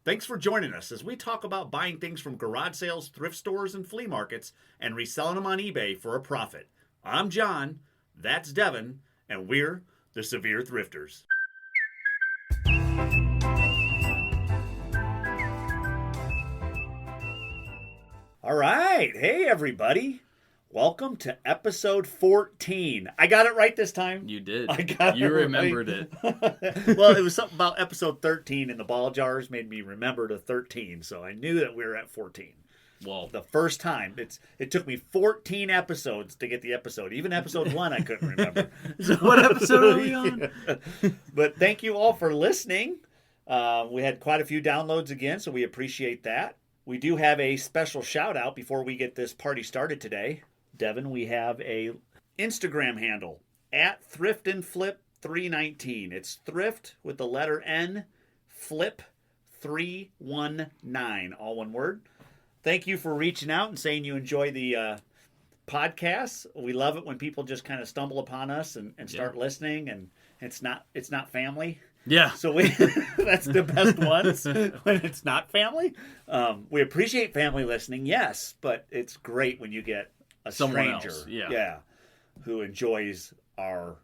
Thanks for joining us as we talk about buying things from garage sales, thrift stores, and flea markets and reselling them on eBay for a profit. I'm John, that's Devin, and we're the Severe Thrifters. All right. Hey, everybody. Welcome to episode 14. I got it right this time. You did. You remembered it. Well, it was something about episode 13 and the ball jars made me remember the 13, so I knew that we were at 14. Well, The first time. It took me 14 episodes to get the episode. Even episode 1 I couldn't remember. so what episode are we on? But thank you all for listening. We had quite a few downloads again, so we appreciate that. We do have a special shout out before we get this party started today. Devin, we have a Instagram handle at thriftandflip319. It's thrift with the letter N, flip 319, all one word. Thank you for reaching out and saying you enjoy the podcast. We love it when people just kind of stumble upon us and start listening, and it's not family. Yeah. So that's the best ones when it's not family. We appreciate family listening, yes, but it's great when you get a Someone stranger, else, who enjoys our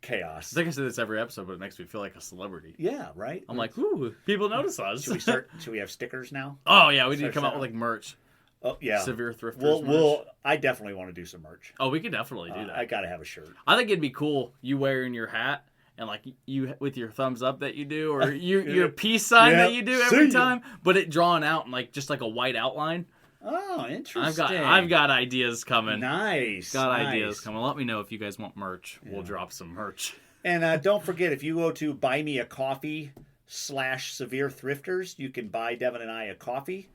chaos. I think I say this every episode, but it makes me feel like a celebrity. Yeah, right. I'm like, ooh, people notice us. Should we have stickers now? Oh yeah, we need to come out with like merch. Oh yeah, Severe Thrifters merch. I definitely want to do some merch. Oh, we could definitely do that. I gotta have a shirt. I think it'd be cool you wearing your hat and like you with your thumbs up that you do, or your peace sign that you do every time, but it drawn out in like just like a white outline. Oh, interesting. I've got ideas coming. Nice. Ideas coming. Let me know if you guys want merch. Yeah. We'll drop some merch. And don't forget, if you go to buymeacoffee/Severe Thrifters, you can buy Devin and I a coffee.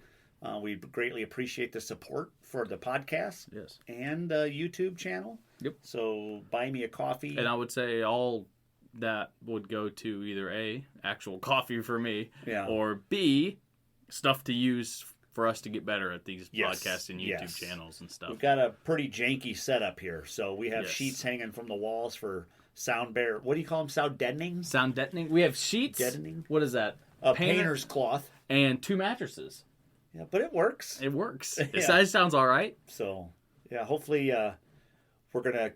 We greatly appreciate the support for the podcast. Yes. And the YouTube channel. Yep. So buy me a coffee. And I would say all that would go to either A, actual coffee for me, or B, stuff to use for us to get better at these podcasts and YouTube channels and stuff. We've got a pretty janky setup here. So we have sheets hanging from the walls for sound bear. What do you call them? Sound deadening? Sound deadening. We have sheets. Deadening. What is that? Painter's cloth. And 2 mattresses. Yeah, but it works. It works. It sounds all right. So, yeah, hopefully we're gonna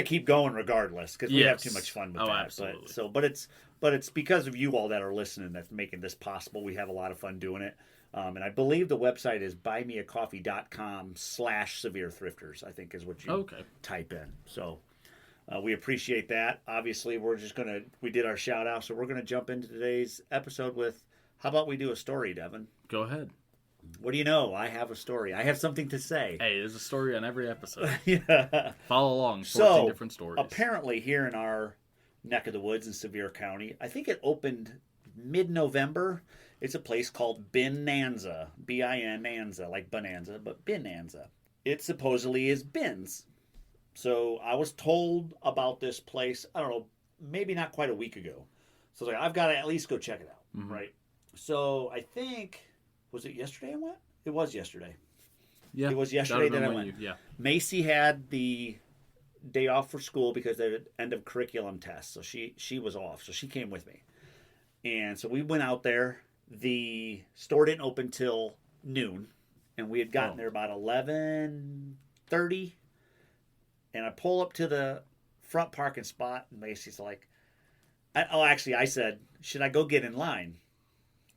keep going regardless because we have too much fun with that. Absolutely. But it's because of you all that are listening that's making this possible. We have a lot of fun doing it. And I believe the website is buymeacoffee.com/Severe Thrifters, I think is what you type in. So we appreciate that. Obviously, we did our shout out, so we're going to jump into today's episode with, how about we do a story, Devin? Go ahead. What do you know? I have a story. I have something to say. Hey, there's a story on every episode. Yeah. Follow along. 14 different stories. Apparently here in our neck of the woods in Sevier County, I think it opened mid-November. It's a place called BINanas, B-I-N-Nanza, like bonanza, but BINanas. It supposedly is bins. So I was told about this place, I don't know, maybe not quite a week ago. So I was like, I've got to at least go check it out, right? So I think, was it yesterday I went? It was yesterday. Yeah. It was yesterday that I went. Macy had the day off for school because of the end of curriculum test. So she was off. So she came with me. And so we went out there. The store didn't open till noon. And we had gotten there about 11:30. And I pull up to the front parking spot. And Macy's like, I said, should I go get in line?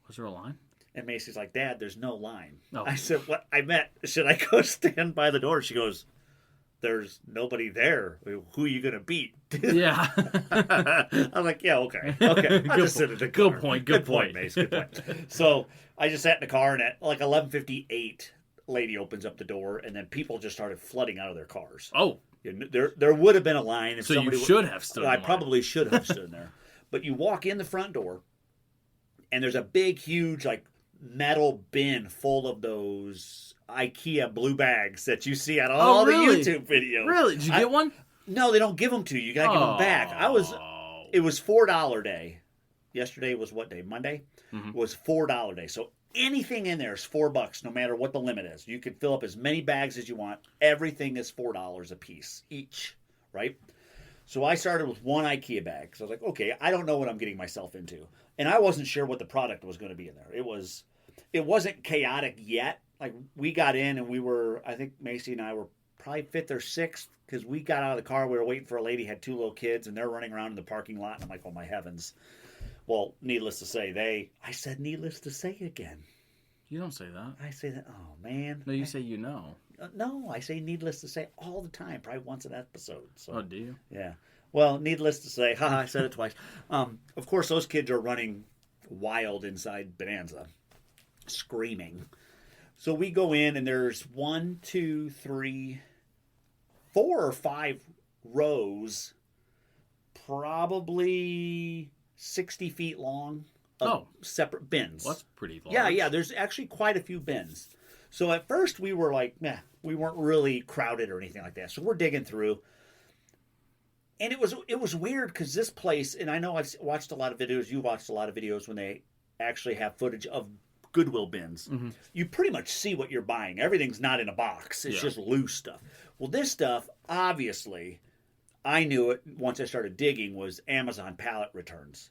Was there a line? And Macy's like, Dad, there's no line. Oh. I said, what? I meant, should I go stand by the door? She goes, there's nobody there. Who are you going to beat? Yeah. I'm like, yeah, okay. I'll just sit in the car. Good point, Mace. Good point. So I just sat in the car, and at like 11:58, lady opens up the door, and then people just started flooding out of their cars. Oh. There would have been a line. If so somebody you should have stood in line. I probably should have stood in there. But you walk in the front door, and there's a big, huge, like, metal bin full of those IKEA blue bags that you see on all the YouTube videos. Really? Did you get one? No, they don't give them to you. You gotta give them back. It was $4 day. Yesterday was what day? Monday? It was $4 day. So anything in there is $4, no matter what the limit is. You can fill up as many bags as you want. Everything is $4 a piece each, right? So I started with one IKEA bag. So I was like, okay, I don't know what I'm getting myself into. And I wasn't sure what the product was going to be in there. It wasn't chaotic yet. Like we got in and I think Macy and I were probably 5th or 6th because we got out of the car. We were waiting for a lady, had 2 little kids, and they're running around in the parking lot. And I'm like, oh my heavens. Well, needless to say, I said needless to say again. You don't say that. I say that, oh man. No, you say you know. No, I say needless to say all the time, probably once an episode. So, oh, do you? Yeah. Well, needless to say, I said it twice. Of course, those kids are running wild inside Bonanza, screaming. So we go in, and there's 1, 2, 3, 4 or 5 rows, probably 60 feet long, of separate bins. Well, that's pretty large. Yeah. There's actually quite a few bins. So at first we were like, we weren't really crowded or anything like that. So we're digging through. And it was weird because this place, and I know I've watched a lot of videos, you watched a lot of videos when they actually have footage of Goodwill bins. Mm-hmm. You pretty much see what you're buying. Everything's not in a box. It's just loose stuff. Well, this stuff, obviously, I knew it once I started digging, was Amazon pallet returns.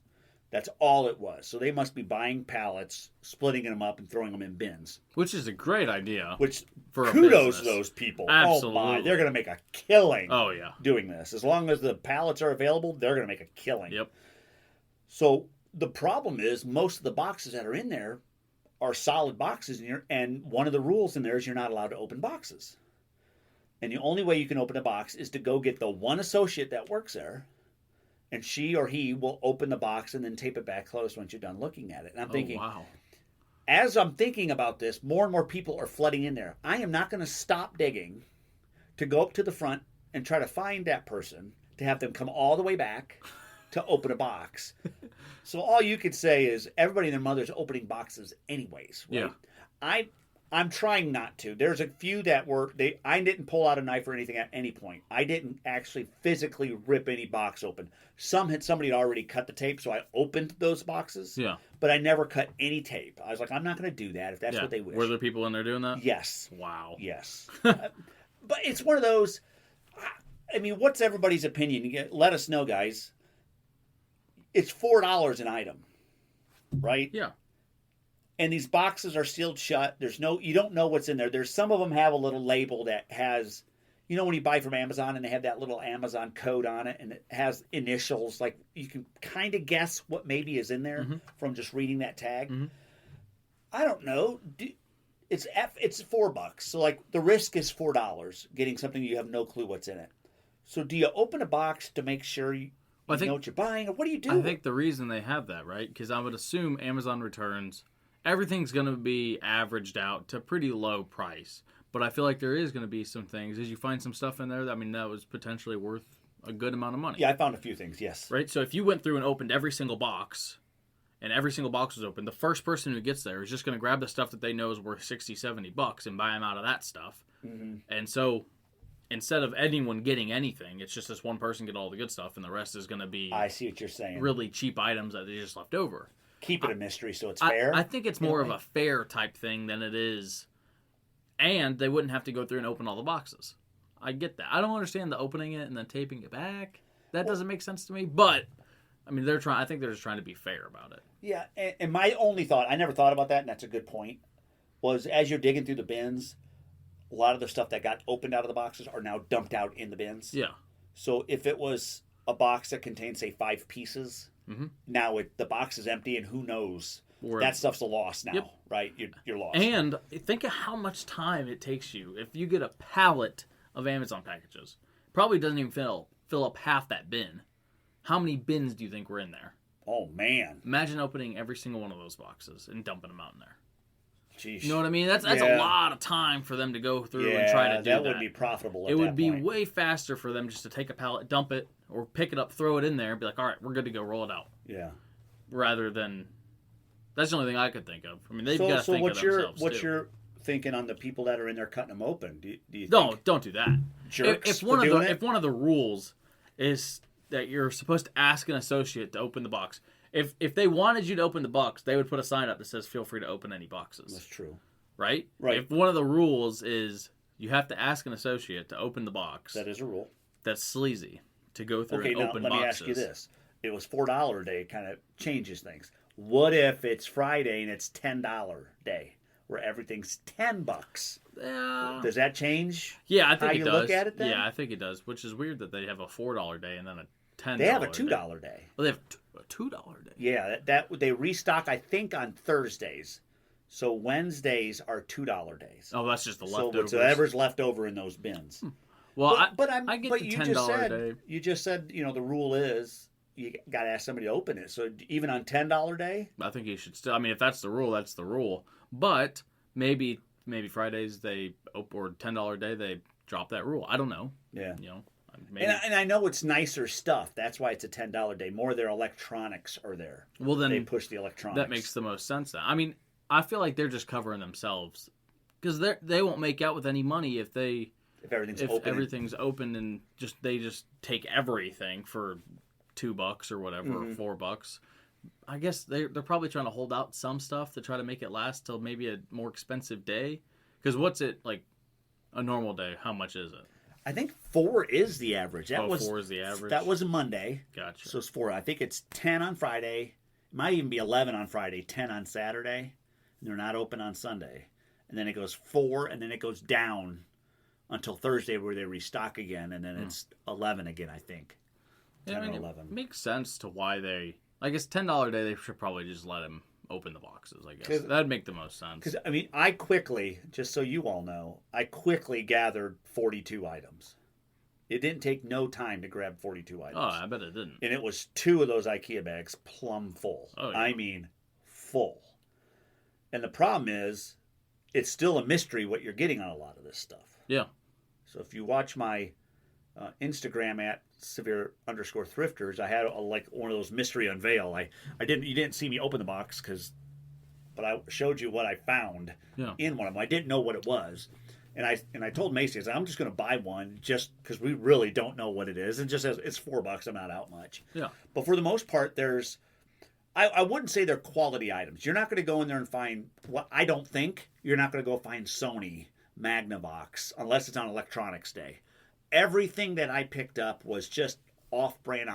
That's all it was. So they must be buying pallets, splitting them up, and throwing them in bins. Which is a great idea. Which, kudos to those people. Absolutely. Oh my, they're going to make a killing doing this. As long as the pallets are available, they're going to make a killing. Yep. So the problem is most of the boxes that are in there are solid boxes, and one of the rules in there is you're not allowed to open boxes. And the only way you can open a box is to go get the one associate that works there, and she or he will open the box and then tape it back closed once you're done looking at it. And I'm thinking, wow. As I'm thinking about this, more and more people are flooding in there. I am not going to stop digging to go up to the front and try to find that person, to have them come all the way back to open a box. So all you could say is everybody and their mother's opening boxes anyways, right? Yeah. I'm trying not to. There's a few that I didn't pull out a knife or anything at any point. I didn't actually physically rip any box open. Somebody had already cut the tape, so I opened those boxes. Yeah. But I never cut any tape. I was like, I'm not going to do that if that's what they wish. Were there people in there doing that? Yes. Wow. Yes. But it's one of those, I mean, what's everybody's opinion? Let us know, guys. It's $4 an item, right? Yeah. And these boxes are sealed shut. You don't know what's in there. There's some of them have a little label that has, when you buy from Amazon and they have that little Amazon code on it and it has initials, like you can kind of guess what maybe is in there from just reading that tag. Mm-hmm. I don't know. It's $4. So like the risk is $4 getting something you have no clue what's in it. So do you open a box to make sure you know what you're buying, or what do you do? I think the reason they have that, right? Because I would assume Amazon returns, everything's going to be averaged out to pretty low price. But I feel like there is going to be some things. As you find some stuff in there, that was potentially worth a good amount of money. Yeah, I found a few things, yes. Right? So if you went through and opened every single box, and every single box was open, the first person who gets there is just going to grab the stuff that they know is worth $60, $70 and buy them out of that stuff. Mm-hmm. And so instead of anyone getting anything, it's just this one person get all the good stuff, and the rest is going to be I see what you're saying. Really cheap items that they just left over. Keep it a mystery so it's fair. I think it's more of a fair type thing than it is. And they wouldn't have to go through and open all the boxes. I get that. I don't understand the opening it and then taping it back. That doesn't make sense to me. But I mean, I think they're just trying to be fair about it. Yeah, and my only thought, I never thought about that, and that's a good point, was as you're digging through the bins, a lot of the stuff that got opened out of the boxes are now dumped out in the bins. Yeah. So if it was a box that contains, say, 5 pieces, now the box is empty, and who knows? That stuff's a loss now, right? You're lost. And think of how much time it takes you. If you get a pallet of Amazon packages, probably doesn't even fill up half that bin. How many bins do you think were in there? Oh, man. Imagine opening every single one of those boxes and dumping them out in there. Jeez. You know what I mean? That's a lot of time for them to go through and try to do that. That would be profitable It would be way faster for them just to take a pallet, dump it, or pick it up, throw it in there, and be like, all right, we're good to go, roll it out. Yeah. Rather than... That's the only thing I could think of. I mean, they've got to think of themselves, what's your thinking on the people that are in there cutting them open? Do you think? No, don't do that. Jerks if one of the rules is that you're supposed to ask an associate to open the box, if they wanted you to open the box, they would put a sign up that says, feel free to open any boxes. That's true. Right? Right. If one of the rules is you have to ask an associate to open the box. That is a rule. That's sleazy. to go through Okay, and now open let boxes. me ask you this: it was $4 a day, kind of changes things. What if it's Friday and it's $10 day, where everything's $10? Yeah. Does that change? Yeah, I think how it you does. look at it then? Yeah, I think it does. Which is weird that they have a $4 day and then a $10. They have a $2 day. Well, they have a $2 day. Yeah, that they restock, I think, on Thursdays. So Wednesdays are $2 days. Oh, that's just the So leftovers. whatever's left over in those bins. Well, I get but the you $10 just said, day. You just said, the rule is you got to ask somebody to open it. So even on $10 day, I think you should still. I mean, if that's the rule, that's the rule. But maybe Fridays or $10 day they drop that rule. I don't know. yeah. Maybe. And I know it's nicer stuff. That's why it's a $10 day. More of their electronics are there. Well, then they push the electronics. That makes the most sense. Then. I mean, I feel like they're just covering themselves because they won't make out with any money if everything's open and they just take everything for $2 or whatever, or $4. I guess they're probably trying to hold out some stuff to try to make it last till maybe a more expensive day. Because what's it like a normal day? How much is it? I think 4 is the average. 4 is the average. That was a Monday. Gotcha. So it's 4. I think it's 10 on Friday. It might even be 11 on Friday, 10 on Saturday. And they're not open on Sunday. And then it goes 4, and then it goes down until Thursday where they restock again, and then it's 11 again, I think. 10 or 11. It makes sense to why they... I guess $10 day, they should probably just let them open the boxes, I guess. That'd make the most sense. Because, I mean, I quickly, just so you all know, gathered 42 items. It didn't take no time to grab 42 items. Oh, I bet it didn't. And it was 2 of those IKEA bags plumb full. Oh, yeah. I mean, full. And the problem is, it's still a mystery what you're getting on a lot of this stuff. Yeah. So if you watch my Instagram at severe_thrifters, I had like one of those mystery unveil. You didn't see me open the box but I showed you what I found in one of them. I didn't know what it was. And I told Macy, I said, I'm just going to buy one just because we really don't know what it is. And just as it's $4, I'm not out much. Yeah. But for the most part, I wouldn't say they're quality items. You're not going to go in there and find I don't think you're not going to go find Sony Magnavox unless it's on Electronics Day. Everything that I picked up was just off-brand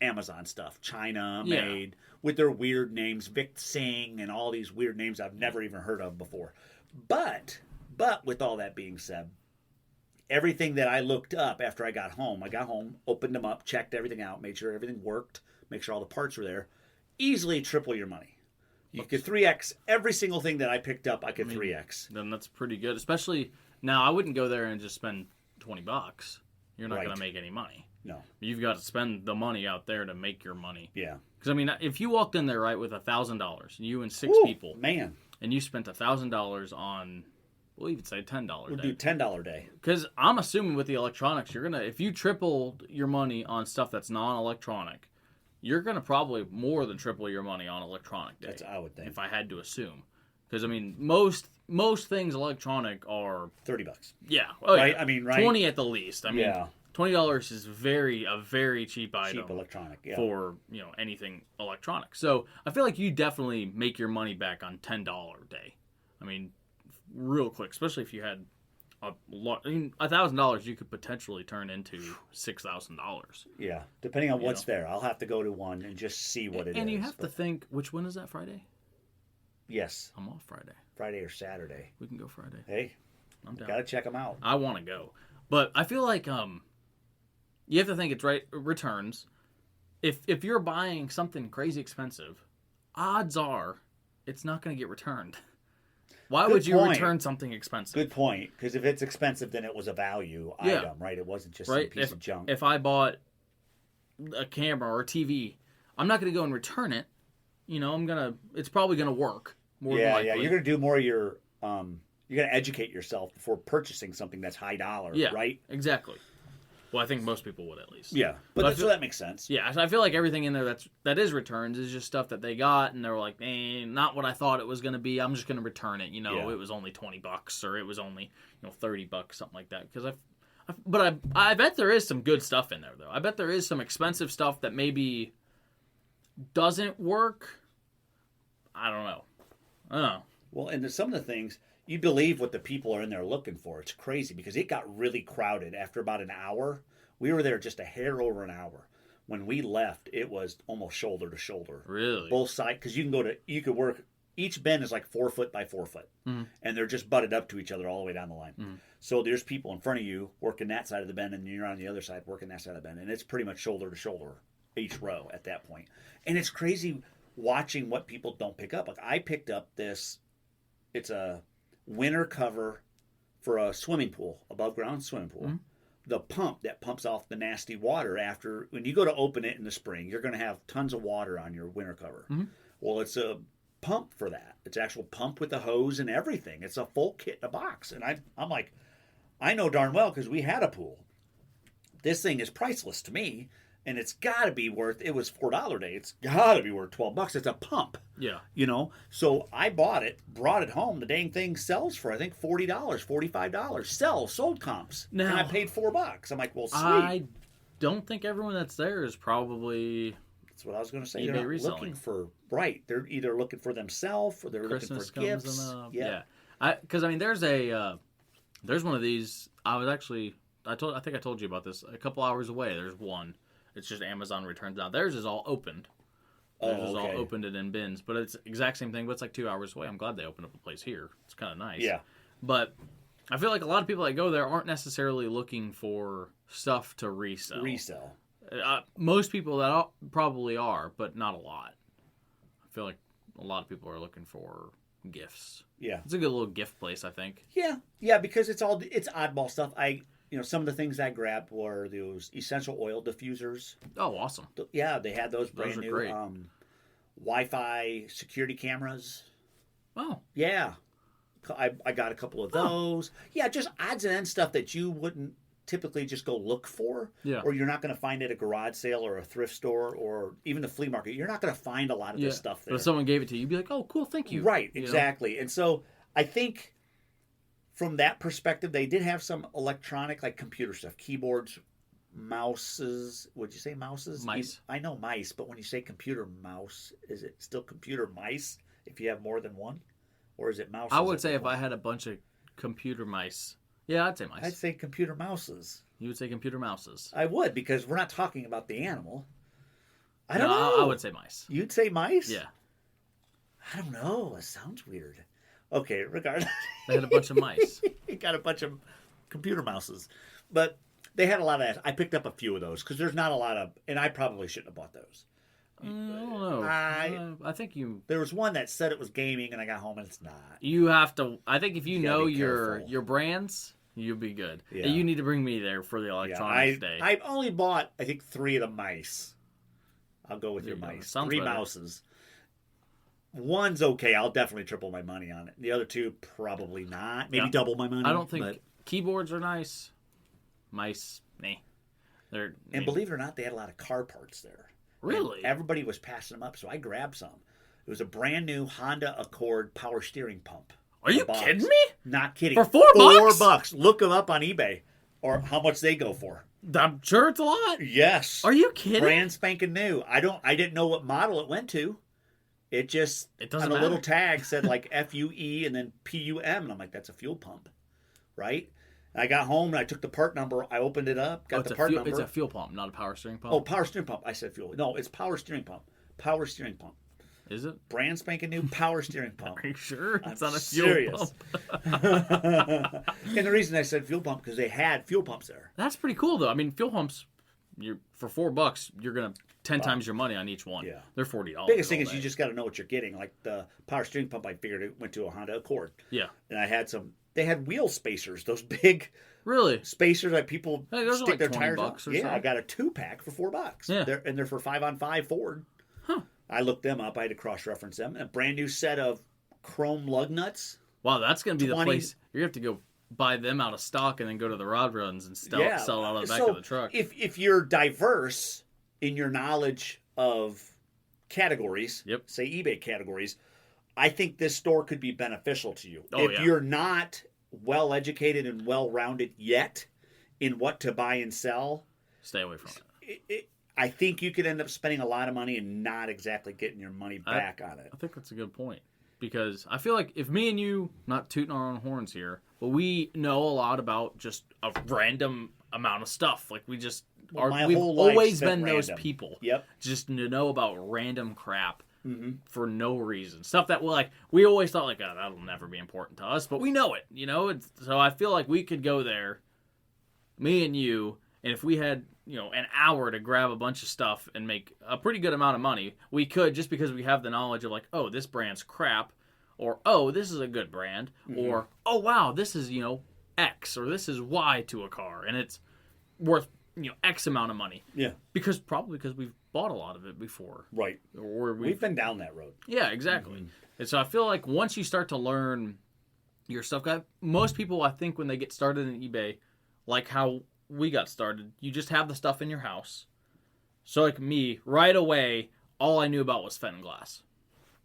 Amazon stuff, China made, with their weird names, Vic Singh and all these weird names I've never even heard of before. But with all that being said, everything that I looked up after I got home, opened them up, checked everything out, made sure everything worked, make sure all the parts were there, easily triple your money. You could 3X every single thing that I picked up. I could 3X. Then that's pretty good. Especially now, I wouldn't go there and just spend $20. You're not going to make any money. No, you've got to spend the money out there to make your money. Yeah, because I mean, if you walked in there with $1,000, you and 6 people, man, and you spent $1,000 on, we'll even say $10. We'll do $10 day. Because I'm assuming with the electronics, if you tripled your money on stuff that's non-electronic, you're gonna probably more than triple your money on electronic day. That's I would think. If I had to assume, because I mean most things electronic are $30. Yeah, right. Yeah. I mean, right. 20 at the least. I mean, $20 is a very cheap item. Cheap electronic. Yeah. For anything electronic. So I feel like you definitely make your money back on $10 day. I mean, real quick, especially if you had a lot. I mean, $1,000 you could potentially turn into $6,000. Yeah, depending on what's there. I'll have to go to one and just see what it is. And you have to think, which one is that Friday? Yes. I'm off Friday. Friday or Saturday. We can go Friday. Hey, I'm down. Gotta check them out. I want to go, but I feel like you have to think it's returns. If you're buying something crazy expensive, odds are it's not going to get returned. Why would you return something expensive? Good point. Because if it's expensive, then it was a value item, right? It wasn't just some piece of junk. If I bought a camera or a TV, I'm not going to go and return it. It's probably going to work more than likely. Yeah. You're going to do more of your, you're going to educate yourself before purchasing something that's high dollar, right? Exactly. Well, I think most people would at least. Yeah, but so that makes sense. Yeah, so I feel like everything in there that is returns is just stuff that they got, and they're like, not what I thought it was going to be. I'm just going to return it. It was only $20, or it was only $30, something like that. But I bet there is some good stuff in there, though. I bet there is some expensive stuff that maybe doesn't work. I don't know. Well, and some of the things. You believe what the people are in there looking for. It's crazy because it got really crowded after about an hour. We were there just a hair over an hour. When we left, it was almost shoulder to shoulder. Really? Both sides, because you could work. Each bin is like 4 foot by 4 foot, and they're just butted up to each other all the way down the line. So there's people in front of you working that side of the bin, and you're on the other side working that side of the bin, and it's pretty much shoulder to shoulder each row at that point. And it's crazy watching what people don't pick up. Like I picked up this. It's a winter cover for a swimming pool, above ground swimming pool. The pump that pumps off the nasty water after when you go to open it in the spring, you're going to have tons of water on your winter cover. Well, it's a pump for that. It's actual pump with the hose and everything. It's a full kit in a box. And I'm like, I know darn well because we had a pool. This thing is priceless to me, and it's got to be worth. It was $4 day. It's got to be worth $12. It's a pump. Yeah. So I bought it, brought it home. The dang thing sells for I think $40, $45. Sold comps. Now, and I paid $4. I'm like, well, sweet. I don't think everyone that's there is probably. That's what I was going to say. eBay They're not reselling. Looking for They're either looking for themselves or they're Christmas looking for comes gifts. Yeah. Because I mean, there's one of these. I think I told you about this a couple hours away. There's one. It's just Amazon returns now. Theirs is all opened. Theirs is all opened and in bins, but it's exact same thing. But it's like 2 hours away. I'm glad they opened up a place here. It's kind of nice. Yeah. But I feel like a lot of people that go there aren't necessarily looking for stuff to resell. Most people that probably are, but not a lot. I feel like a lot of people are looking for gifts. Yeah. It's a good little gift place, I think. Yeah, because it's oddball stuff. Some of the things I grabbed were those essential oil diffusers. Oh, awesome. Yeah, they had those brand new great. Wi-Fi security cameras. Oh. Yeah. I got a couple of those. Yeah, just odds and ends stuff that you wouldn't typically just go look for. Yeah. Or you're not going to find at a garage sale or a thrift store or even the flea market. You're not going to find a lot of this stuff there. But if someone gave it to you, you'd be like, oh, cool, thank you. Right, exactly. And so I think from that perspective, they did have some electronic, like computer stuff, keyboards, mouses. Would you say mouses? Mice. I know mice, but when you say computer mouse, is it still computer mice if you have more than one? Or is it mouse? I would say if I had a bunch of computer mice. Yeah, I'd say mice. I'd say computer mouses. You would say computer mouses. I would, because we're not talking about the animal. I don't know. I would say mice. You'd say mice? Yeah. I don't know. It sounds weird. Okay, regardless. They had a bunch of mice. He got a bunch of computer mouses. But they had a lot of that. I picked up a few of those because there's not a lot of, and I probably shouldn't have bought those. I don't know. I think you. There was one that said it was gaming, and I got home and it's not. You have to. I think if you know be your careful. brands, you'll be good. Yeah. You need to bring me there for the electronics day. I've only bought, I think, 3 of the mice. I'll go with your mice. Sounds 3 better. mouses. One's okay. I'll definitely triple my money on it. The other 2, probably not. Maybe double my money. I don't think keyboards are nice. Mice, meh. And believe it or not, they had a lot of car parts there. Really? And everybody was passing them up, so I grabbed some. It was a brand new Honda Accord power steering pump. Are you kidding me? Not kidding. For $4? $4. Look them up on eBay, or how much they go for. I'm sure it's a lot. Yes. Are you kidding? Brand spanking new. I didn't know what model it went to. It just doesn't on a matter. little tag said like FUE and then PUM, and I'm like, that's a fuel pump, right? And I got home and I took the part number. I opened it up, got the part number. It's a fuel pump, not a power steering pump. Oh, power steering pump. I said fuel. No, it's power steering pump. Power steering pump. Is it? Brand spanking new power steering pump. Are you sure? It's I'm not a fuel serious. pump. And the reason I said fuel pump because they had fuel pumps there. That's pretty cool, though. I mean, fuel pumps, for $4, you're gonna 10 times your money on each one. Yeah. They're $40. Biggest thing is you just got to know what you're getting. Like the power steering pump, I figured it went to a Honda Accord. Yeah. And I had some. They had wheel spacers, those big. Really? Spacers that people those stick are like their $20 tires on. or Yeah, something. I got a 2-pack for $4. Yeah. They're for 5-on-5 Ford. Huh. I looked them up. I had to cross-reference them. A brand new set of chrome lug nuts. Wow, that's going to be 20 the place. You're going to have to go buy them out of stock and then go to the rod runs and sell out of the back of the truck. If you're diverse in your knowledge of categories, say eBay categories, I think this store could be beneficial to you. If you're not well educated and well rounded yet in what to buy and sell, stay away from it. I think you could end up spending a lot of money and not exactly getting your money back on it. I think that's a good point. Because I feel like if me and you, not tooting our own horns here, but we know a lot about just a random amount of stuff. Like we just we've whole life always spent been those random. people. Yep. Just to know about random crap for no reason. Stuff that we always thought like, oh, that'll never be important to us, but we know it, so I feel like we could go there, me and you, and if we had, an hour to grab a bunch of stuff and make a pretty good amount of money, we could, just because we have the knowledge of like, oh, this brand's crap, or oh, this is a good brand, or oh wow, this is, X, or this is Y to a car, and it's worth, X amount of money. Yeah. Because we've bought a lot of it before. Right. Or we've been down that road. Yeah, exactly. And so I feel like once you start to learn your stuff, most people, I think, when they get started in eBay, like how we got started, you just have the stuff in your house. So like me, right away, all I knew about was Fenton glass.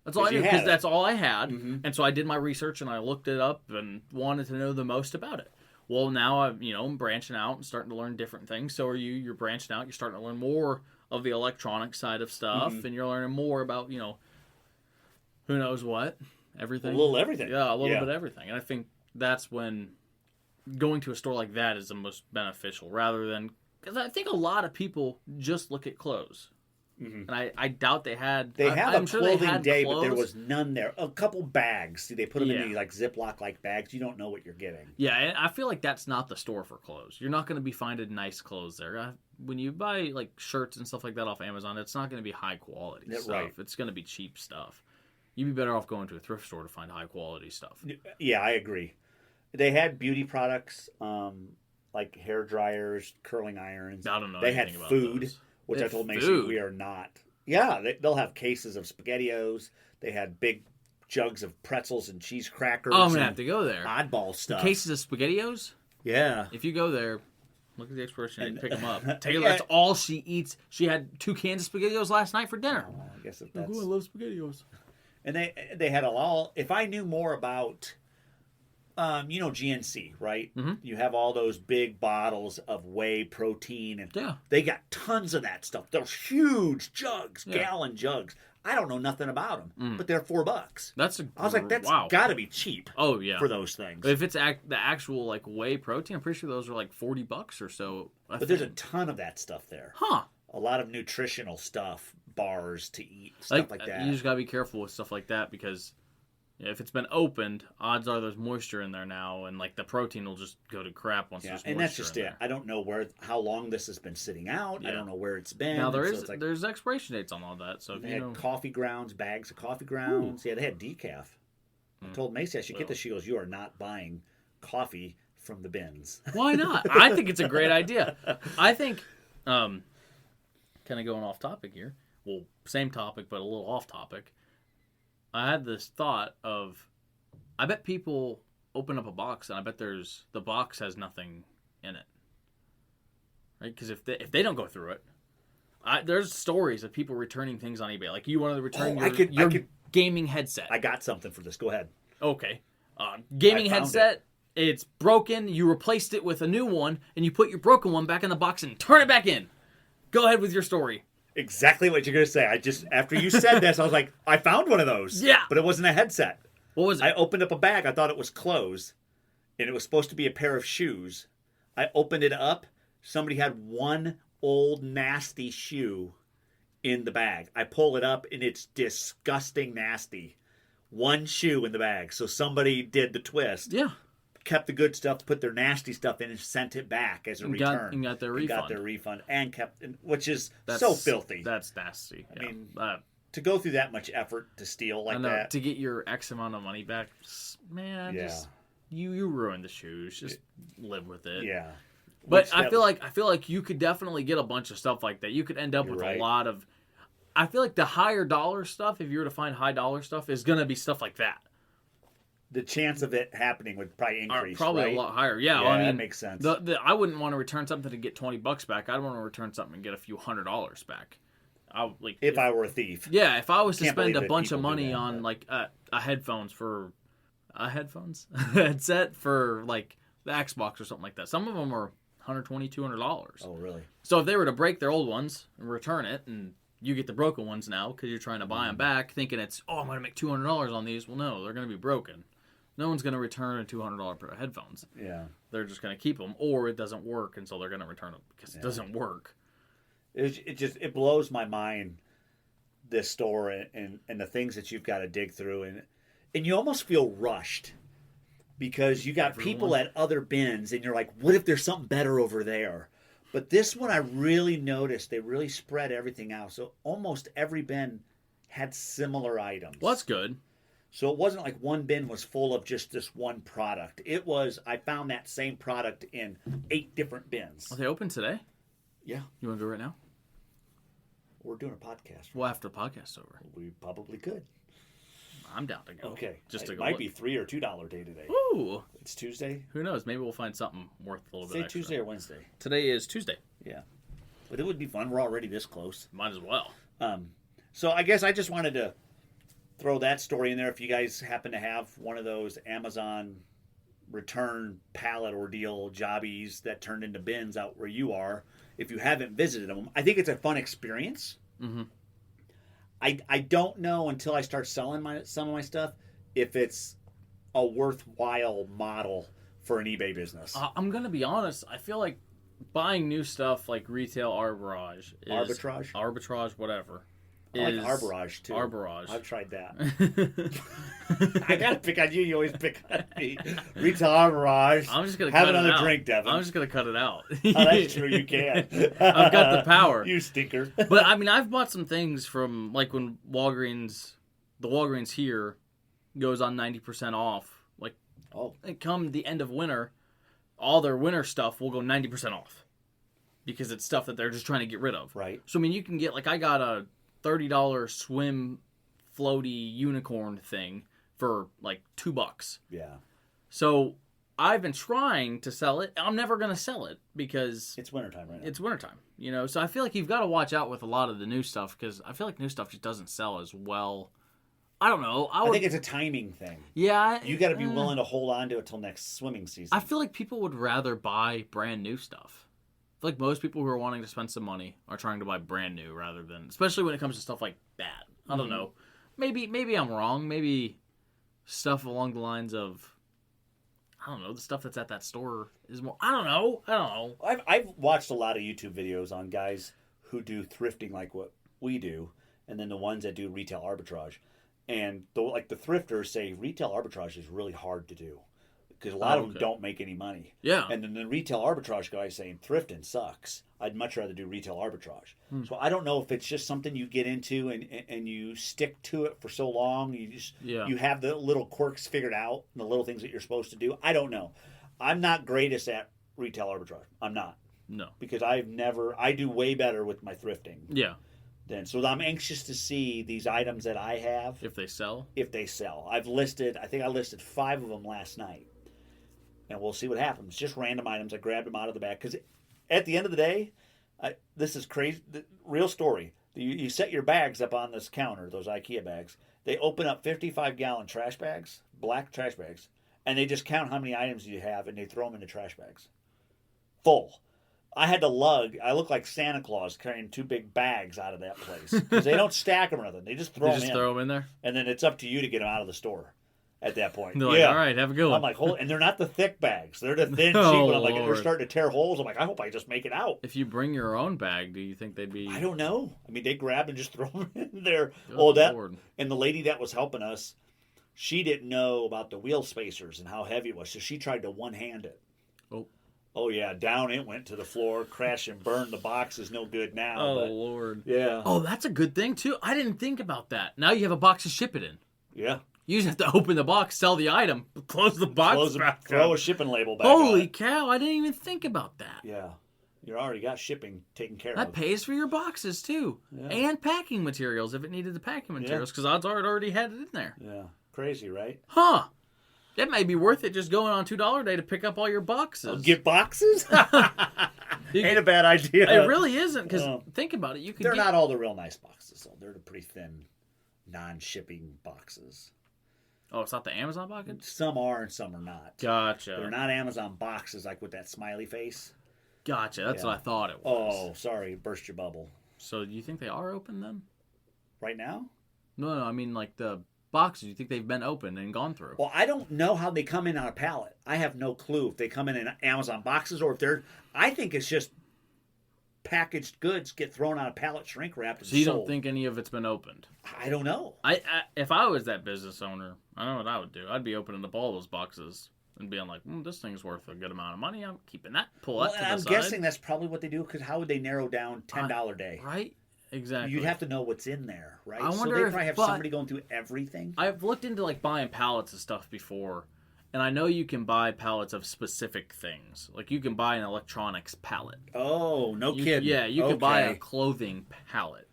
That's all I knew, because that's all I had. And so I did my research and I looked it up and wanted to know the most about it. Well, now I'm branching out and starting to learn different things. So are you. You're branching out. You're starting to learn more of the electronic side of stuff, and you're learning more about, who knows what, everything. A little everything. Yeah, a little bit of everything. And I think that's when going to a store like that is the most beneficial, rather than, because I think a lot of people just look at clothes. And I doubt they had. I'm sure they clothing had day, clothes. but there was none there. A couple bags. They put them in these like Ziploc like bags. You don't know what you're getting. Yeah, and I feel like that's not the store for clothes. You're not going to be finding nice clothes there. When you buy like shirts and stuff like that off Amazon, it's not going to be high quality stuff. Right. It's going to be cheap stuff. You'd be better off going to a thrift store to find high quality stuff. Yeah, I agree. They had beauty products, like hair dryers, curling irons. I don't know. They had about food, those. which I told Macy we are not. Yeah, they'll have cases of SpaghettiOs. They had big jugs of pretzels and cheese crackers. Oh, I'm gonna have to go there. Oddball stuff. Cases of SpaghettiOs. Yeah. If you go there, look at the expiration date and pick them up. Taylor, that's all she eats. She had 2 cans of SpaghettiOs last night for dinner. Oh, I guess if I that's... love SpaghettiOs. And they had all. If I knew more about, GNC, right? You have all those big bottles of whey protein, and they got tons of that stuff. Those huge jugs, gallon jugs. I don't know nothing about them, but they're $4. I was like, that's got to be cheap. Oh yeah, for those things. If it's the actual like whey protein, I'm pretty sure those are like $40 or so. But there's a ton of that stuff there. Huh? A lot of nutritional stuff, bars to eat, stuff like that. You just gotta be careful with stuff like that, because if it's been opened, odds are there's moisture in there now, and like the protein will just go to crap once there's moisture. And that's just in it. there. I don't know how long this has been sitting out. I don't know where it's been. Now there's expiration dates on all that. So they had coffee grounds, bags of coffee grounds. Ooh. Yeah, they had decaf. I told Macy I should get this. She goes, "You are not buying coffee from the bins." Why not? I think it's a great idea. I think, kind of going off topic here. Well, same topic, but a little off topic. I had this thought of, I bet people open up a box and I bet the box has nothing in it, right? Because if they don't go through it, there's stories of people returning things on eBay. Like you wanted to return your gaming headset. I got something for this. Go ahead. Okay, gaming headset. It's broken. You replaced it with a new one, and you put your broken one back in the box and turn it back in. Go ahead with your story. Exactly what you're going to say. After you said this, I was like, I found one of those. Yeah. But it wasn't a headset. What was it? I opened up a bag. I thought it was clothes. And it was supposed to be a pair of shoes. I opened it up. Somebody had one old nasty shoe in the bag. I pull it up and it's disgusting nasty. One shoe in the bag. So somebody did the twist. Yeah. Kept the good stuff, put their nasty stuff in, and sent it back as a return. And got their refund. And kept, which is so filthy. That's nasty. I mean, to go through that much effort to steal like that. To get your X amount of money back, man, just you ruined the shoes. Just live with it. Yeah. But I feel like you could definitely get a bunch of stuff like that. You could end up with a lot of. I feel like the higher dollar stuff, if you were to find high dollar stuff, is going to be stuff like that. The chance of it happening would probably increase. Probably a lot higher. Yeah, well, I mean, that makes sense. I wouldn't want to return something to get $20 back. I'd want to return something and get a few $100 back. If I were a thief. Yeah, if I was to spend a bunch of money on like a headset for like the Xbox or something like that. Some of them are $120, $200. Oh, really? So if they were to break their old ones and return it, and you get the broken ones now because you're trying to buy them back, thinking I'm going to make $200 on these. Well, no, they're going to be broken. No one's going to return a $200 pair of headphones. Yeah. They're just going to keep them, or it doesn't work, and so they're going to return them because it doesn't work. It blows my mind, this store and the things that you've got to dig through, and you almost feel rushed because you got people at other bins, and you're like, what if there's something better over there? But this one I really noticed, they really spread everything out. So almost every bin had similar items. Well, that's good. So it wasn't like one bin was full of just this one product. It was, I found that same product in 8 different bins. Are they open today? Yeah. You want to go right now? We're doing a podcast. Well, after the podcast's over. We probably could. I'm down to go. Okay. Just to it go might look. be $3 or $2 day today. Ooh. It's Tuesday. Who knows? Maybe we'll find something worth a little bit Say extra. Tuesday or Wednesday. Today is Tuesday. Yeah. But it would be fun. We're already this close. Might as well. So I guess I just wanted to throw that story in there. If you guys happen to have one of those Amazon return pallet ordeal jobbies that turned into bins out where you are, if you haven't visited them, I think it's a fun experience. Mm-hmm. I don't know until I start selling some of my stuff if it's a worthwhile model for an eBay business. I'm going to be honest. I feel like buying new stuff like retail arbitrage. Arbitrage, whatever. I like arbitrage too. Arbitrage. I've tried that. I gotta pick on you. You always pick on me. Retail arbitrage. I'm just gonna have cut another it out. drink, Devin. I'm just gonna cut it out. Oh, that's true. You can. I've got the power. You stinker. But I mean, I've bought some things from like when the Walgreens here goes on 90% off. Like, come the end of winter, all their winter stuff will go 90% off because it's stuff that they're just trying to get rid of. Right. So I mean, you can get I got a $30 swim floaty unicorn thing for like $2. Yeah. So I've been trying to sell it. I'm never going to sell it because it's wintertime right now. It's wintertime, So I feel like you've got to watch out with a lot of the new stuff because I feel like new stuff just doesn't sell as well. I don't know. I think it's a timing thing. Yeah. You got to be willing to hold on to it till next swimming season. I feel like people would rather buy brand new stuff. I feel like most people who are wanting to spend some money are trying to buy brand new rather than, especially when it comes to stuff like that. I don't know. Maybe I'm wrong. Maybe stuff along the lines of, I don't know, the stuff that's at that store is more. I don't know. I've watched a lot of YouTube videos on guys who do thrifting like what we do, and then the ones that do retail arbitrage. And the thrifters say retail arbitrage is really hard to do because a lot of them don't make any money. Yeah. And then the retail arbitrage guy is saying thrifting sucks. I'd much rather do retail arbitrage. So I don't know if it's just something you get into and you stick to it for so long. You have the little quirks figured out, and the little things that you're supposed to do. I don't know. I'm not greatest at retail arbitrage. I'm not. No. Because I do way better with my thrifting. Yeah. So I'm anxious to see these items that I have. If they sell? If they sell. I think I listed 5 of them last night. And we'll see what happens. Just random items. I grabbed them out of the bag. Because at the end of the day, this is crazy. Real story. You set your bags up on this counter, those IKEA bags. They open up 55-gallon trash bags, black trash bags, and they just count how many items you have, and they throw them into trash bags. Full. I had to lug. I look like Santa Claus carrying 2 big bags out of that place. Because they don't stack them or nothing. They just throw them in. Throw them in there? And then it's up to you to get them out of the store at that point. They're like, all right, have a good one. I'm like, and they're not the thick bags. They're the thin, cheap. And I'm like, they're starting to tear holes. I'm like, I hope I just make it out. If you bring your own bag, do you think they'd be... I don't know. I mean, they grab and just throw them in there. Lord. And the lady that was helping us, she didn't know about the wheel spacers and how heavy it was. So she tried to one-hand it. Oh, yeah. Down it went to the floor, crash and burn. The box is no good now. Lord. Yeah. Oh, that's a good thing, too. I didn't think about that. Now you have a box to ship it in. Yeah. You just have to open the box, sell the item, close the box back throw a shipping label back Holy cow, I didn't even think about that. Yeah. You already got shipping taken care of. That pays for your boxes, too. Yeah. And packing materials, if it needed the packing materials, because odds are it already had it in there. Yeah. Crazy, right? Huh. That may be worth it just going on $2 day to pick up all your boxes. Get boxes? Ain't a bad idea. It really isn't, because think about it. They're not all the real nice boxes, though. They're the pretty thin, non-shipping boxes. Oh, it's not the Amazon box? Some are and some are not. Gotcha. They're not Amazon boxes like with that smiley face. Gotcha. That's what I thought it was. Oh, sorry. Burst your bubble. So do you think they are open then? Right now? No. I mean like the boxes do you think they've been opened and gone through? Well, I don't know how they come in on a pallet. I have no clue if they come in Amazon boxes or if they're. I think it's just packaged goods get thrown on a pallet, shrink wrapped, and So you sold. don't think any of it's been opened? I don't know. I if I was that business owner, I know what I would do. I'd be opening up all those boxes and being like, this thing's worth a good amount of money. I'm keeping that. Pull that to the I'm side. guessing that's probably what they do because how would they narrow down $10 day? Right? Exactly. You'd have to know what's in there, right? I So wonder they if- probably have but- somebody going through everything. I've looked into like buying pallets of stuff before, and I know you can buy pallets of specific things. Like you can buy an electronics pallet. Oh, no kidding. Yeah, you can buy a Okay. clothing pallet.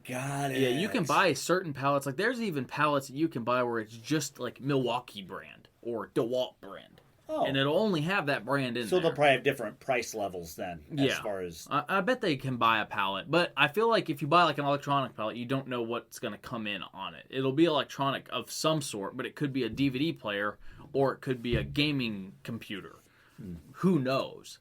Got it. Yeah, you can buy certain pallets. Like there's even pallets that you can buy where it's just like Milwaukee brand or DeWalt brand. Oh. And it'll only have that brand in So there. they'll probably have different price levels then, as far as... I bet they can buy a pallet, but I feel like if you buy like an electronic pallet, you don't know what's going to come in on it. It'll be electronic of some sort, but it could be a DVD player or it could be a gaming computer. Who knows?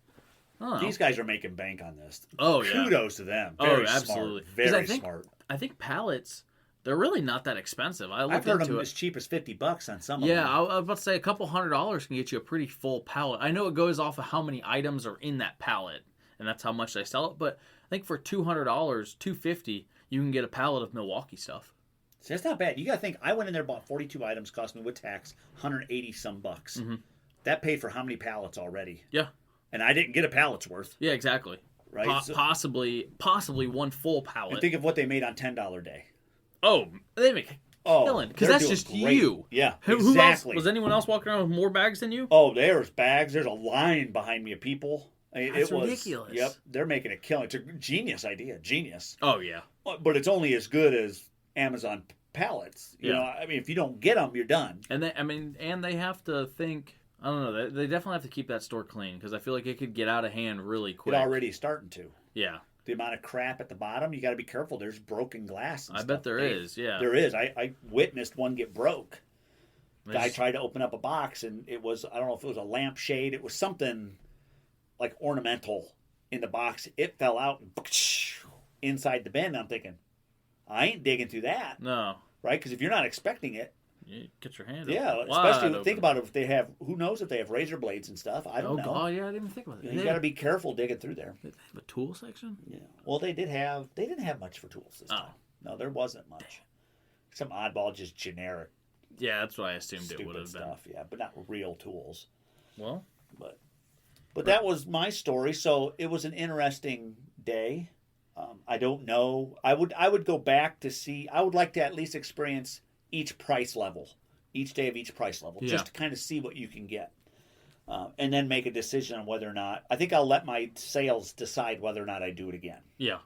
I don't know. These guys are making bank on this. Oh, yeah. Kudos to them. Oh, Very absolutely. smart. 'Cause Very I think, smart. I think pallets, they're really not that expensive. I I've looked heard into them it. as cheap as $50 on some of Yeah, them. I was about to say a couple $100 can get you a pretty full pallet. I know it goes off of how many items are in that pallet, and that's how much they sell it. But I think for $200, $250, you can get a pallet of Milwaukee stuff. See, that's not bad. You got to think, I went in there, bought 42 items, cost me with tax 180 some bucks. Mm-hmm. That paid for how many pallets already? Yeah, And I didn't get a pallet's worth, yeah, exactly. right? So- Possibly one full pallet. and think of what they made on $10 day. Oh, they make a killing because they're that's doing just great. you. Yeah, Who else? exactly. Was anyone else walking around with more bags than you? Oh, there's bags. There's a line behind me of people. That's it was ridiculous. Yep, they're making a killing. It's a genius idea, genius. Oh yeah. But it's only as good as Amazon pallets. You Yeah. know, I mean, if you don't get them, you're done. And they have to think. I don't know. They definitely have to keep that store clean because I feel like it could get out of hand really quick. It already is starting to. Yeah, The amount of crap at the bottom, you got to be careful. There's broken glass. And I stuff. bet there is. Yeah, There is. I witnessed one get broke. Guy There's- tried to open up a box, and it was, I don't know if it was a lampshade. It was something like ornamental in the box. It fell out and inside the bin. I'm thinking, I ain't digging through that, No, right? Because if you're not expecting it, you get your hand. yeah, open. especially Wide think open. about it if they have, who knows if they have razor blades and stuff. I don't know. God, yeah, I didn't even think about it. You got to be careful digging through there. They have a tool section. Yeah. Well, they didn't have much for tools this Oh. time. No, there wasn't much. Some oddball, just generic, Yeah, that's what I assumed it would stupid have been. stuff. Yeah, but not real tools. Well, But that was my story. So it was an interesting day. I don't know. I would go back to see. I would like to at least experience each price level, each day of each price level, Yeah. just to kind of see what you can get, and then make a decision on whether or not. I think I'll let my sales decide whether or not I do it again. yeah,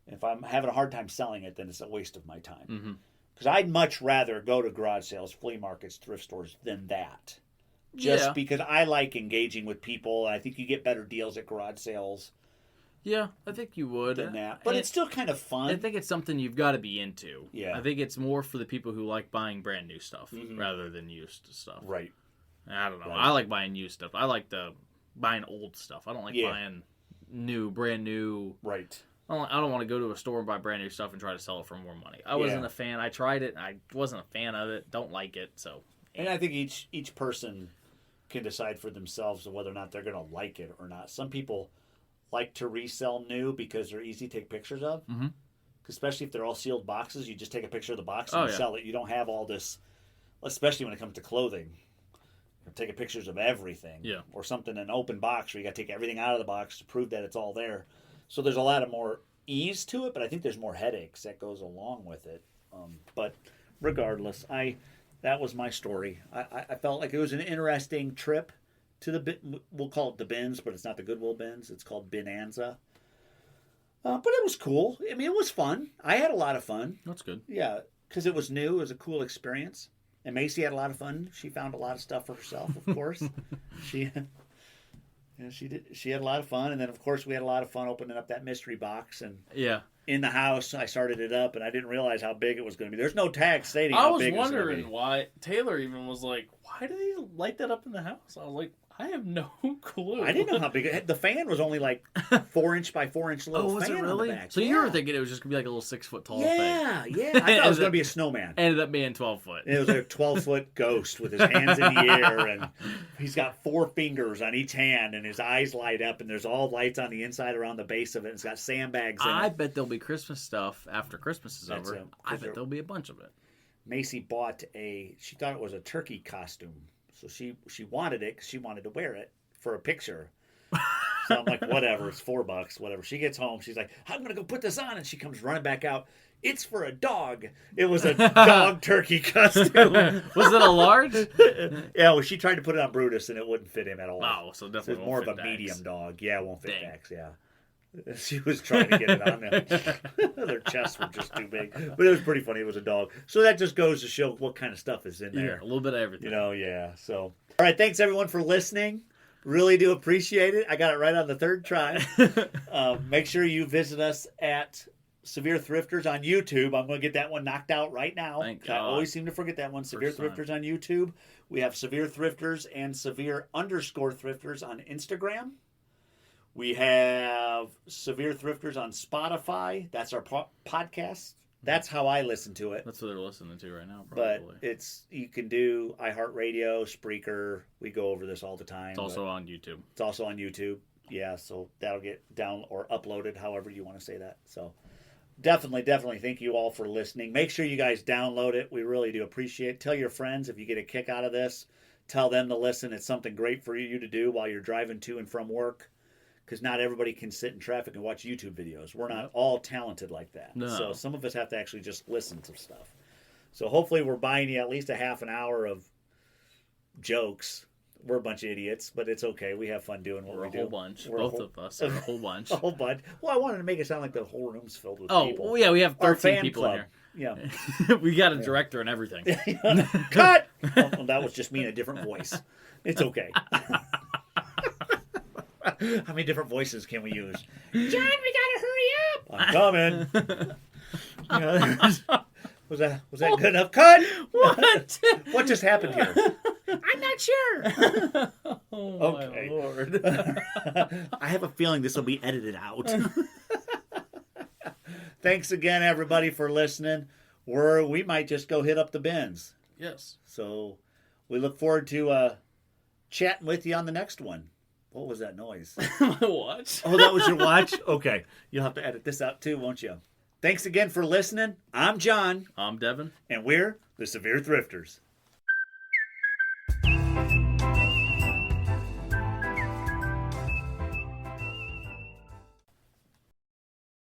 If I'm having a hard time selling it, then it's a waste of my time. mm-hmm. Because I'd much rather go to garage sales, flea markets, thrift stores than that. Just Yeah. because I like engaging with people. I think you get better deals at garage sales Yeah, I think you would. than that. But And it's still kind of fun. I think it's something you've got to be into. Yeah. I think it's more for the people who like buying brand new stuff Mhm. rather than used stuff. Right. I don't know. Right. I like buying used stuff. I like buying old stuff. I don't like Yeah. buying brand new. Right. I don't want to go to a store and buy brand new stuff and try to sell it for more money. I wasn't Yeah. a fan. I tried it. And I wasn't a fan of it. Don't like it. So And I think each person can decide for themselves whether or not they're going to like it or not. Some people like to resell new because they're easy to take pictures of. Mhm. Especially if they're all sealed boxes, you just take a picture of the box Oh, and yeah. sell it. You don't have all this, especially when it comes to clothing. You're taking pictures of everything. Yeah. Or something in an open box where you got to take everything out of the box to prove that it's all there. So there's a lot of more ease to it, but I think there's more headaches that goes along with it. But regardless, that was my story. I felt like it was an interesting trip to we'll call it the bins, but it's not the Goodwill bins. It's called BINanas. But it was cool. I mean, it was fun. I had a lot of fun. that's good. Yeah, because it was new. It was a cool experience. And Macy had a lot of fun. She found a lot of stuff for herself, of course. she did. She had a lot of fun. And then, of course, we had a lot of fun opening up that mystery box. And Yeah. in the house, I started it up, and I didn't realize how big it was going to be. There's no tag stating I how was big it was going to wondering be. why Taylor even was like, why did he light that up in the house? I was like, I have no clue. I didn't know how big the fan was. Only like 4-inch by 4-inch little was fan it really? on the back. So you were thinking it was just gonna be like a little 6-foot tall thing? Yeah. I thought it was gonna be a snowman. Ended up being 12 foot. It was a 12-foot ghost with his hands in the air, and he's got 4 fingers on each hand, and his eyes light up, and there's all lights on the inside around the base of it. And it's got sandbags in it. I bet there'll be Christmas stuff after Christmas is over. I bet there'll be a bunch of it. Macy bought she thought it was a turkey costume. So she wanted it because she wanted to wear it for a picture. So I'm like, whatever, it's $4, whatever. She gets home, she's like, I'm gonna go put this on, and she comes running back out. It's for a dog. It was a dog turkey costume. Was it a large? Yeah, well, she tried to put it on Brutus, and it wouldn't fit him at all. Wow, so definitely so it's more of a Dax. medium dog. Yeah, it won't fit Dang. Dax. Yeah. She was trying to get it on them. Their chests were just too big. But it was pretty funny. It was a dog. So that just goes to show what kind of stuff is in there. Yeah, a little bit of everything. Yeah. So, all right. Thanks, everyone, for listening. Really do appreciate it. I got it right on the third try. Make sure you visit us at Severe Thrifters on YouTube. I'm going to get that one knocked out right now. Thank God. I always seem to forget that one. Severe Thrifters on YouTube. We have Severe Thrifters and Severe_Thrifters on Instagram. We have Severe Thrifters on Spotify. That's our podcast. That's how I listen to it. That's what they're listening to right now, probably. But you can do iHeartRadio, Spreaker. We go over this all the time. It's also on YouTube. It's also on YouTube. Yeah, so that'll get down or uploaded, however you want to say that. So definitely thank you all for listening. Make sure you guys download it. We really do appreciate it. Tell your friends if you get a kick out of this. Tell them to listen. It's something great for you to do while you're driving to and from work. Because not everybody can sit in traffic and watch YouTube videos. We're not all talented like that. No. So some of us have to actually just listen to stuff. So hopefully we're buying you at least a half an hour of jokes. We're a bunch of idiots, but it's okay. We have fun doing what we do. We're a whole bunch. Both of us are a whole bunch. A whole bunch. Well, I wanted to make it sound like the whole room's filled with people. Oh, well, yeah, we have 13 people club. in here. Yeah. We got a director and everything. Cut! Well, that was just me in a different voice. It's okay. How many different voices can we use? John, we gotta hurry up! I'm coming. Was that good enough? Cut! What? What just happened here? I'm not sure. Oh, okay. my Lord. I have a feeling this will be edited out. Thanks again, everybody, for listening. We might just go hit up the bins. Yes. So we look forward to chatting with you on the next one. What was that noise? My watch. Oh, that was your watch? Okay. You'll have to edit this out too, won't you? Thanks again for listening. I'm John. I'm Devin. And we're the Severe Thrifters.